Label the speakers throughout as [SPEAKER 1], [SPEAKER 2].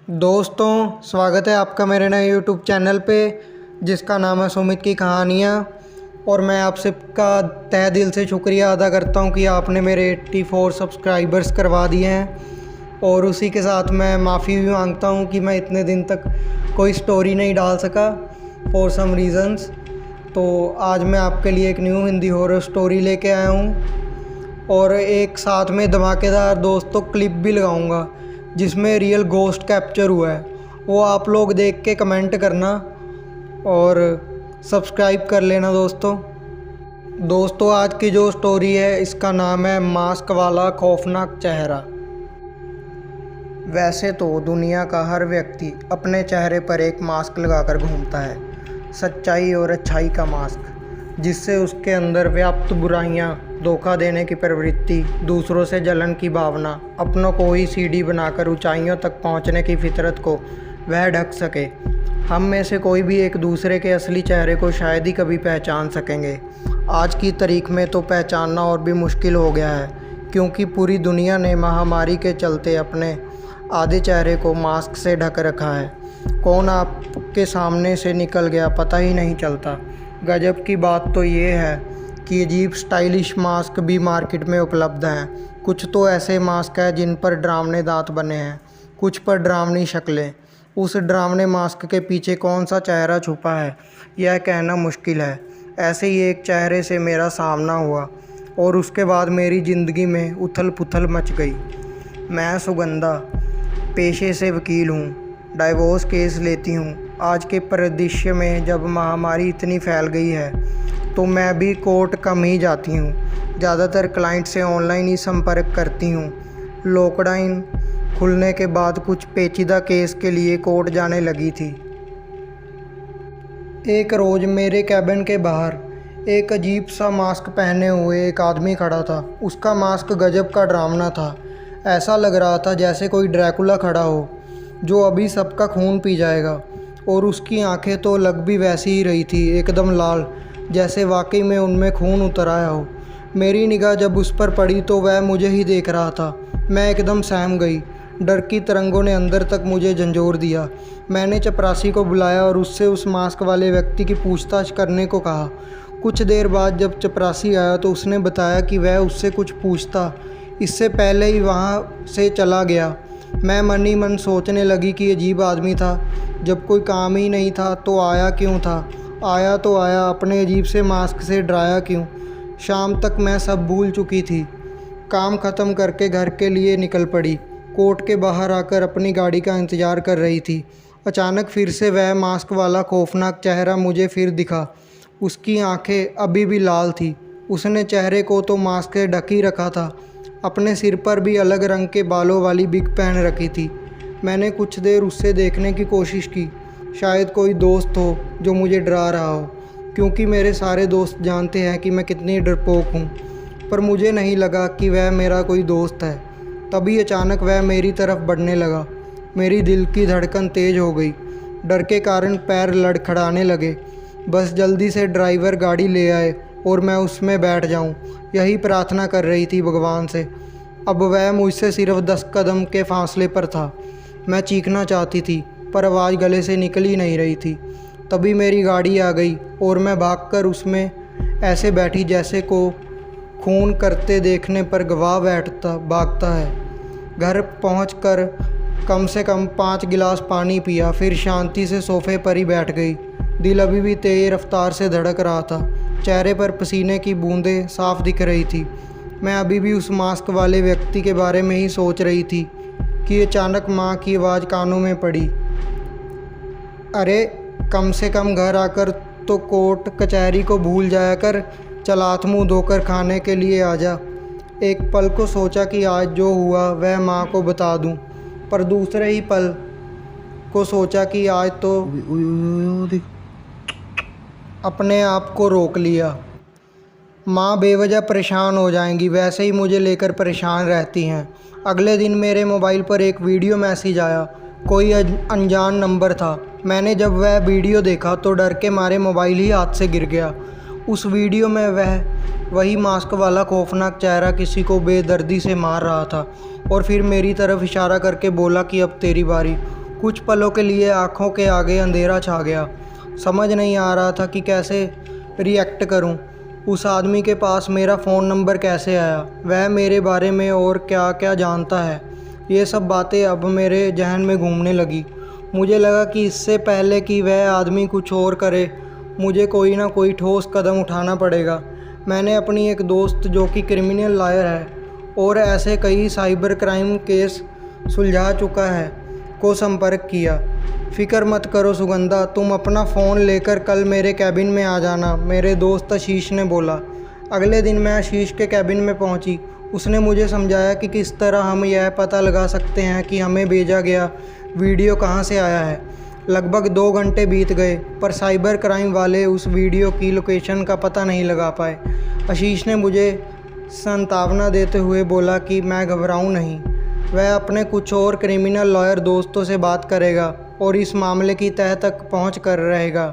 [SPEAKER 1] दोस्तों, स्वागत है आपका मेरे नए यूट्यूब चैनल पे जिसका नाम है सुमित की कहानियाँ। और मैं आप सबका तहे दिल से शुक्रिया अदा करता हूँ कि आपने मेरे 84 सब्सक्राइबर्स करवा दिए हैं। और उसी के साथ मैं माफ़ी भी मांगता हूँ कि मैं इतने दिन तक कोई स्टोरी नहीं डाल सका फॉर सम रीज़न्स। तो आज मैं आपके लिए एक न्यू हिंदी हॉरर स्टोरी लेके आया हूँ और एक साथ में धमाकेदार दोस्तों क्लिप भी लगाऊंगा जिसमें रियल घोस्ट कैप्चर हुआ है। वो आप लोग देख के कमेंट करना और सब्सक्राइब कर लेना दोस्तों आज की जो स्टोरी है इसका नाम है मास्क वाला खौफनाक चेहरा। वैसे तो दुनिया का हर व्यक्ति अपने चेहरे पर एक मास्क लगाकर घूमता है, सच्चाई और अच्छाई का मास्क, जिससे उसके अंदर व्याप्त बुराइयां, धोखा देने की प्रवृत्ति, दूसरों से जलन की भावना, अपनों को ही सीढ़ी बनाकर ऊंचाइयों तक पहुंचने की फितरत को वह ढक सके। हम में से कोई भी एक दूसरे के असली चेहरे को शायद ही कभी पहचान सकेंगे। आज की तारीख में तो पहचानना और भी मुश्किल हो गया है, क्योंकि पूरी दुनिया ने महामारी के चलते अपने आधे चेहरे को मास्क से ढक रखा है। कौन आपके सामने से निकल गया पता ही नहीं चलता। गजब की बात तो ये है कि अजीब स्टाइलिश मास्क भी मार्केट में उपलब्ध हैं। कुछ तो ऐसे मास्क हैं जिन पर डरावने दांत बने हैं, कुछ पर डरावनी शक्लें। उस डरावने मास्क के पीछे कौन सा चेहरा छुपा है यह कहना मुश्किल है। ऐसे ही एक चेहरे से मेरा सामना हुआ और उसके बाद मेरी ज़िंदगी में उथल पुथल मच गई। मैं सुगंधा, पेशे से वकील हूँ, डाइवोर्स केस लेती हूँ। आज के परिदृश्य में जब महामारी इतनी फैल गई है तो मैं भी कोर्ट कम ही जाती हूँ। ज़्यादातर क्लाइंट से ऑनलाइन ही संपर्क करती हूँ। लॉकडाउन खुलने के बाद कुछ पेचीदा केस के लिए कोर्ट जाने लगी थी। एक रोज़ मेरे कैबिन के बाहर एक अजीब सा मास्क पहने हुए एक आदमी खड़ा था। उसका मास्क गजब का डरावना था। ऐसा लग रहा था जैसे कोई ड्रैकुला खड़ा हो जो अभी सबका खून पी जाएगा। और उसकी आंखें तो लग भी वैसी ही रही थी, एकदम लाल, जैसे वाकई में उनमें खून उतर आया हो। मेरी निगाह जब उस पर पड़ी तो वह मुझे ही देख रहा था। मैं एकदम सहम गई। डर की तरंगों ने अंदर तक मुझे झंझोर दिया। मैंने चपरासी को बुलाया और उससे उस मास्क वाले व्यक्ति की पूछताछ करने को कहा। कुछ देर बाद जब चपरासी आया तो उसने बताया कि वह उससे कुछ पूछता इससे पहले ही वहाँ से चला गया। मैं मन ही मन सोचने लगी कि अजीब आदमी था, जब कोई काम ही नहीं था तो आया क्यों था। आया तो आया, अपने अजीब से मास्क से डराया क्यों। शाम तक मैं सब भूल चुकी थी। काम ख़त्म करके घर के लिए निकल पड़ी। कोर्ट के बाहर आकर अपनी गाड़ी का इंतज़ार कर रही थी। अचानक फिर से वह मास्क वाला खौफनाक चेहरा मुझे फिर दिखा। उसकी आंखें अभी भी लाल थी। उसने चेहरे को तो मास्क से ढक ही रखा था, अपने सिर पर भी अलग रंग के बालों वाली बिग पहन रखी थी। मैंने कुछ देर उससे देखने की कोशिश की, शायद कोई दोस्त हो जो मुझे डरा रहा हो, क्योंकि मेरे सारे दोस्त जानते हैं कि मैं कितनी डरपोक हूँ। पर मुझे नहीं लगा कि वह मेरा कोई दोस्त है। तभी अचानक वह मेरी तरफ बढ़ने लगा। मेरी दिल की धड़कन तेज़ हो गई। डर के कारण पैर लड़खड़ाने लगे। बस जल्दी से ड्राइवर गाड़ी ले आए और मैं उसमें बैठ जाऊं, यही प्रार्थना कर रही थी भगवान से। अब वह मुझसे सिर्फ 10 कदम के फासले पर था। मैं चीखना चाहती थी पर आवाज़ गले से निकल ही नहीं रही थी। तभी मेरी गाड़ी आ गई और मैं भागकर उसमें ऐसे बैठी जैसे को खून करते देखने पर गवाह भागता है। घर पहुंचकर कम से कम 5 गिलास पानी पिया, फिर शांति से सोफे पर ही बैठ गई। दिल अभी भी तेज़ रफ्तार से धड़क रहा था। चेहरे पर पसीने की बूंदें साफ दिख रही थी। मैं अभी भी उस मास्क वाले व्यक्ति के बारे में ही सोच रही थी कि अचानक माँ की आवाज़ कानों में पड़ी, अरे कम से कम घर आकर तो कोर्ट कचहरी को भूल जाया कर, चल हाथ मुँह धोकर खाने के लिए आ जा। एक पल को सोचा कि आज जो हुआ वह माँ को बता दूँ, पर दूसरे ही पल को सोचा कि आज तो अपने आप को रोक लिया। माँ बेवजह परेशान हो जाएंगी, वैसे ही मुझे लेकर परेशान रहती हैं। अगले दिन मेरे मोबाइल पर एक वीडियो मैसेज आया। कोई अनजान नंबर था। मैंने जब वह वीडियो देखा तो डर के मारे मोबाइल ही हाथ से गिर गया। उस वीडियो में वही मास्क वाला खौफनाक चेहरा किसी को बेदर्दी से मार रहा था और फिर मेरी तरफ इशारा करके बोला कि अब तेरी बारी। कुछ पलों के लिए आंखों के आगे अंधेरा छा गया। समझ नहीं आ रहा था कि कैसे रिएक्ट करूं। उस आदमी के पास मेरा फ़ोन नंबर कैसे आया, वह मेरे बारे में और क्या क्या जानता है, ये सब बातें अब मेरे जहन में घूमने लगी। मुझे लगा कि इससे पहले कि वह आदमी कुछ और करे, मुझे कोई ना कोई ठोस कदम उठाना पड़ेगा। मैंने अपनी एक दोस्त जो कि क्रिमिनल लॉयर है और ऐसे कई साइबर क्राइम केस सुलझा चुका है को संपर्क किया। फ़िक्र मत करो सुगंधा, तुम अपना फ़ोन लेकर कल मेरे कैबिन में आ जाना, मेरे दोस्त आशीष ने बोला। अगले दिन मैं आशीष के कैबिन में पहुंची। उसने मुझे समझाया कि किस तरह हम यह पता लगा सकते हैं कि हमें भेजा गया वीडियो कहां से आया है। लगभग 2 घंटे बीत गए पर साइबर क्राइम वाले उस वीडियो की लोकेशन का पता नहीं लगा पाए। आशीष ने मुझे सांत्वना देते हुए बोला कि मैं घबराऊं नहीं, वह अपने कुछ और क्रिमिनल लॉयर दोस्तों से बात करेगा और इस मामले की तह तक पहुंच कर रहेगा।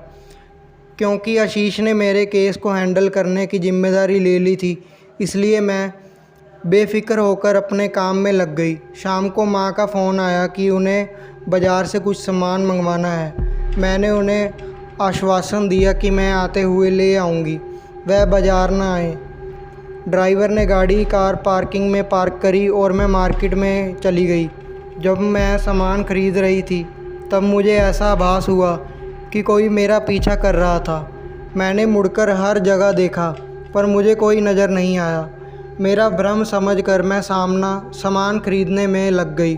[SPEAKER 1] क्योंकि आशीष ने मेरे केस को हैंडल करने की जिम्मेदारी ले ली थी, इसलिए मैं बेफिक्र होकर अपने काम में लग गई। शाम को माँ का फ़ोन आया कि उन्हें बाज़ार से कुछ सामान मंगवाना है। मैंने उन्हें आश्वासन दिया कि मैं आते हुए ले आऊँगी। वह बाज़ार न आए। ड्राइवर ने गाड़ी कार पार्किंग में पार्क करी और मैं मार्केट में चली गई। जब मैं सामान खरीद रही थी तब मुझे ऐसा आभास हुआ कि कोई मेरा पीछा कर रहा था। मैंने मुड़कर हर जगह देखा पर मुझे कोई नज़र नहीं आया। मेरा भ्रम समझकर मैं सामान खरीदने में लग गई।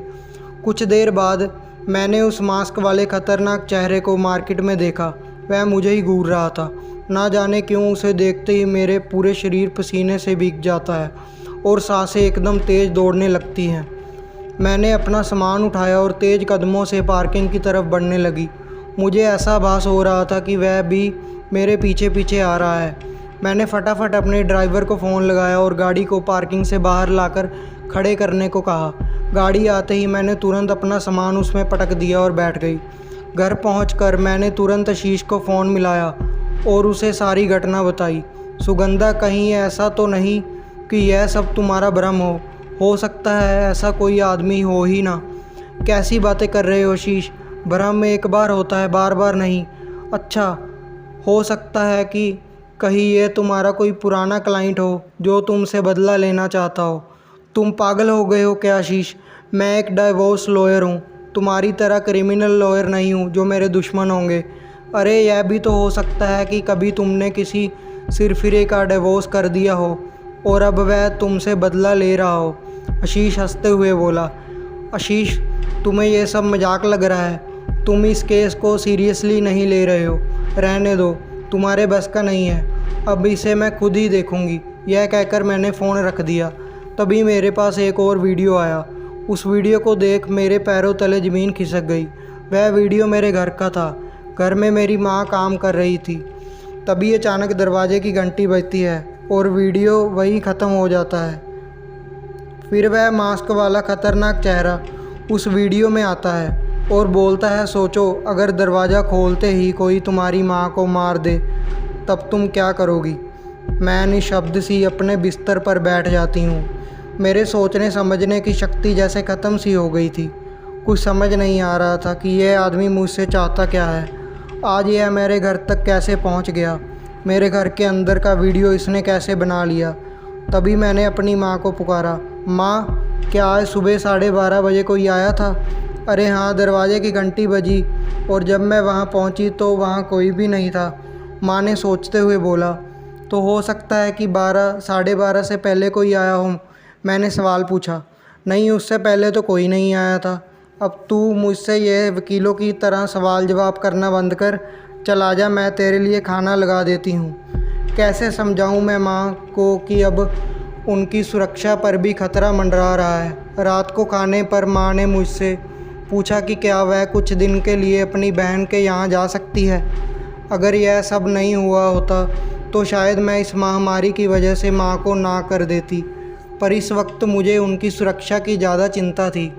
[SPEAKER 1] कुछ देर बाद मैंने उस मास्क वाले खतरनाक चेहरे को मार्केट में देखा। वह मुझे ही घूर रहा था। ना जाने क्यों उसे देखते ही मेरे पूरे शरीर पसीने से भीग जाता है और सांसें एकदम तेज़ दौड़ने लगती हैं। मैंने अपना सामान उठाया और तेज़ कदमों से पार्किंग की तरफ बढ़ने लगी। मुझे ऐसा आभास हो रहा था कि वह भी मेरे पीछे पीछे आ रहा है। मैंने फटाफट अपने ड्राइवर को फ़ोन लगाया और गाड़ी को पार्किंग से बाहर लाकर खड़े करने को कहा। गाड़ी आते ही मैंने तुरंत अपना सामान उसमें पटक दिया और बैठ गई। घर पहुंचकर मैंने तुरंत आशीष को फ़ोन मिलाया और उसे सारी घटना बताई। सुगंधा, कहीं ऐसा तो नहीं कि यह सब तुम्हारा भ्रम हो सकता है ऐसा कोई आदमी हो ही ना। कैसी बातें कर रहे हो आशीष, भ्रम एक बार होता है, बार बार नहीं। अच्छा, हो सकता है कि कहीं ये तुम्हारा कोई पुराना क्लाइंट हो जो तुमसे बदला लेना चाहता हो। तुम पागल हो गए हो क्या आशीष? मैं एक डाइवोर्स लॉयर हूँ, तुम्हारी तरह क्रिमिनल लॉयर नहीं हूँ जो मेरे दुश्मन होंगे। अरे यह भी तो हो सकता है कि कभी तुमने किसी सिरफिरे का डिवोर्स कर दिया हो और अब वह तुमसे बदला ले रहा हो। आशीष हंसते हुए बोला। आशीष, तुम्हें यह सब मजाक लग रहा है, तुम इस केस को सीरियसली नहीं ले रहे हो। रहने दो, तुम्हारे बस का नहीं है, अब इसे मैं खुद ही देखूंगी। यह कहकर मैंने फ़ोन रख दिया। तभी मेरे पास एक और वीडियो आया। उस वीडियो को देख मेरे पैरों तले ज़मीन खिसक गई। वह वीडियो मेरे घर का था। घर में मेरी माँ काम कर रही थी। तभी अचानक दरवाजे की घंटी बजती है और वीडियो वहीं ख़त्म हो जाता है। फिर वह मास्क वाला खतरनाक चेहरा उस वीडियो में आता है और बोलता है, सोचो अगर दरवाज़ा खोलते ही कोई तुम्हारी माँ को मार दे तब तुम क्या करोगी। मैं निशब्द सी अपने बिस्तर पर बैठ जाती हूँ। मेरे सोचने समझने की शक्ति जैसे ख़त्म सी हो गई थी। कुछ समझ नहीं आ रहा था कि यह आदमी मुझसे चाहता क्या है। आज यह मेरे घर तक कैसे पहुँच गया, मेरे घर के अंदर का वीडियो इसने कैसे बना लिया। तभी मैंने अपनी माँ को पुकारा, माँ, क्या आज सुबह 12:30 बजे कोई आया था? अरे हाँ, दरवाजे की घंटी बजी और जब मैं वहाँ पहुँची तो वहाँ कोई भी नहीं था। माँ ने सोचते हुए बोला, तो हो सकता है कि 12:30 से पहले कोई आया हो। मैंने सवाल पूछा। नहीं, उससे पहले तो कोई नहीं आया था। अब तू मुझसे यह वकीलों की तरह सवाल जवाब करना बंद कर, चला जा, मैं तेरे लिए खाना लगा देती हूँ। कैसे समझाऊँ मैं माँ को कि अब उनकी सुरक्षा पर भी खतरा मंडरा रहा है। रात को खाने पर माँ ने मुझसे पूछा कि क्या वह कुछ दिन के लिए अपनी बहन के यहाँ जा सकती है। अगर यह सब नहीं हुआ होता तो शायद मैं इस महामारी की वजह से माँ को ना कर देती, पर इस वक्त मुझे उनकी सुरक्षा की ज़्यादा चिंता थी।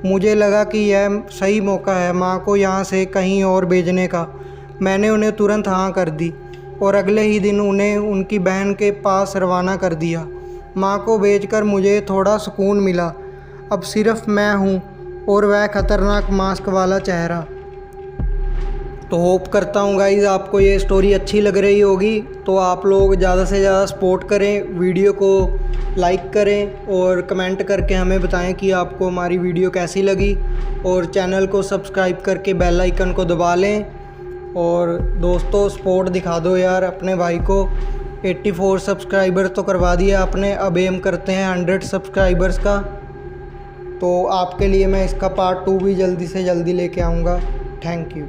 [SPEAKER 1] मुझे लगा कि यह सही मौका है माँ को यहाँ से कहीं और भेजने का। मैंने उन्हें तुरंत हाँ कर दी और अगले ही दिन उन्हें उनकी बहन के पास रवाना कर दिया। माँ को भेजकर मुझे थोड़ा सुकून मिला। अब सिर्फ मैं हूँ और वह खतरनाक मास्क वाला चेहरा। तो होप करता हूँ गाइज़ आपको ये स्टोरी अच्छी लग रही होगी। तो आप लोग ज़्यादा से ज़्यादा सपोर्ट करें, वीडियो को लाइक करें और कमेंट करके हमें बताएं कि आपको हमारी वीडियो कैसी लगी, और चैनल को सब्सक्राइब करके बेल आइकन को दबा लें। और दोस्तों सपोर्ट दिखा दो यार अपने भाई को। 84 सब्सक्राइबर तो करवा दिया आपने, अब एम करते हैं 100 सब्सक्राइबर्स का। तो आपके लिए मैं इसका पार्ट 2 भी जल्दी से जल्दी लेके आऊँगा। Thank you.